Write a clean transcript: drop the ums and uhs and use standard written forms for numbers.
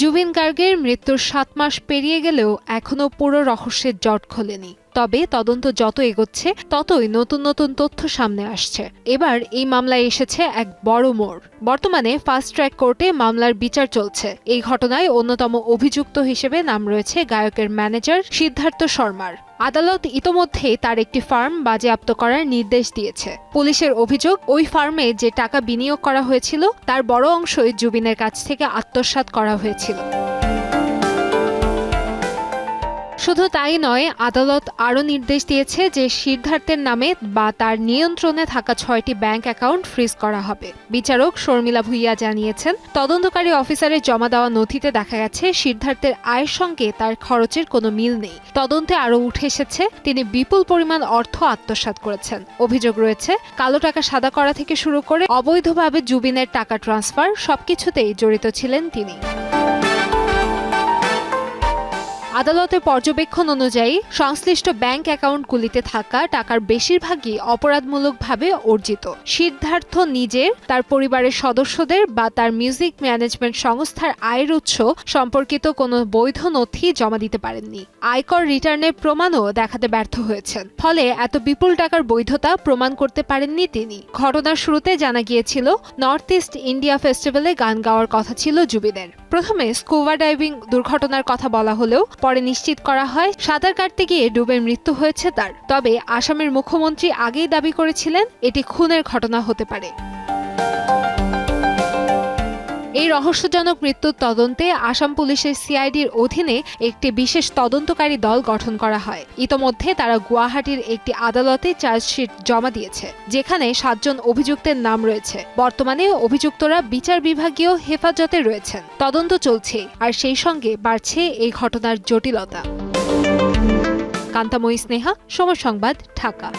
জুবিন গার্গের মৃত্যুর ৭ মাস পেরিয়ে গেলেও এখনও পুরো রহস্যের জট খোলেনি। তবে তদন্ত যত এগোচ্ছে ততই নতুন নতুন তথ্য সামনে আসছে। এবার এই মামলায় এসেছে এক বড় মোড়। বর্তমানে ফাস্ট ট্র্যাক কোর্টে মামলার বিচার চলছে। এই ঘটনায় অন্যতম অভিযুক্ত হিসেবে নাম রয়েছে গায়কের ম্যানেজার সিদ্ধার্থ শর্মার। আদালত ইতোমধ্যেই তার একটি ফার্ম বাজেয়াপ্ত করার নির্দেশ দিয়েছে। পুলিশের অভিযোগ, ওই ফার্মে যে টাকা বিনিয়োগ করা হয়েছিল তার বড় অংশই জুবিনের কাছ থেকে আত্মসাৎ করা হয়েছিল। শুধু তাই নয়, আদালত আরও নির্দেশ দিয়েছে যে সিদ্ধার্থের নামে বা তার নিয়ন্ত্রণে থাকা ৬টি ব্যাংক অ্যাকাউন্ট ফ্রিজ করা হবে। বিচারক শর্মিলা ভূঁইয়া জানিয়েছেন, তদন্তকারী অফিসারের জমা দেওয়া নথিতে দেখা গেছে সিদ্ধার্থের আয়ের সঙ্গে তার খরচের কোনো মিল নেই। তদন্তে আরও উঠে এসেছে তিনি বিপুল পরিমাণ অর্থ আত্মসাৎ করেছেন। অভিযোগ রয়েছে, কালো টাকা সাদা করা থেকে শুরু করে অবৈধভাবে জুবিনের টাকা ট্রান্সফার সবকিছুতেই জড়িত ছিলেন তিনি। আদালতের পর্যবেক্ষণ অনুযায়ী সংশ্লিষ্ট ব্যাংক অ্যাকাউন্টগুলিতে থাকা টাকার বেশিরভাগই অপরাধমূলকভাবে অর্জিত। সিদ্ধার্থ নিজের, তার পরিবারের সদস্যদের বা তার মিউজিক ম্যানেজমেন্ট সংস্থার আয়ের উৎস সম্পর্কিত কোনো বৈধ নথি জমা দিতে পারেননি। আয়কর রিটার্নের প্রমাণও দেখাতে ব্যর্থ হয়েছেন। ফলে এত বিপুল টাকার বৈধতা প্রমাণ করতে পারেননি তিনি। ঘটনার শুরুতে জানা গিয়েছিল, নর্থ ইস্ট ইন্ডিয়া ফেস্টিভ্যালে গান গাওয়ার কথা ছিল জুবিনের। প্রথমে স্কুবা ডাইভিং দুর্ঘটনার কথা বলা হলেও পরে নিশ্চিত করা হয় সাঁতার কাটতে গিয়ে ডুবে মৃত্যু হয়েছে তার। তবে আসামের মুখ্যমন্ত্রী আগেই দাবি করেছিলেন এটি খুনের ঘটনা হতে পারে। এই রহস্যজনক মৃত্যুর তদন্তে আসাম পুলিশের সিআইডির অধীনে একটি বিশেষ তদন্তকারী দল গঠন করা হয়। ইতোমধ্যে তারা গুয়াহাটির একটি আদালতে চার্জশিট জমা দিয়েছে, যেখানে ৭ জন অভিযুক্তের নাম রয়েছে। বর্তমানে অভিযুক্তরা বিচার বিভাগীয় হেফাজতে রয়েছেন। তদন্ত চলছে, আর সেই সঙ্গে বাড়ছে এই ঘটনার জটিলতা। কান্তাময়ী স্নেহা, সময় সংবাদ, ঢাকা।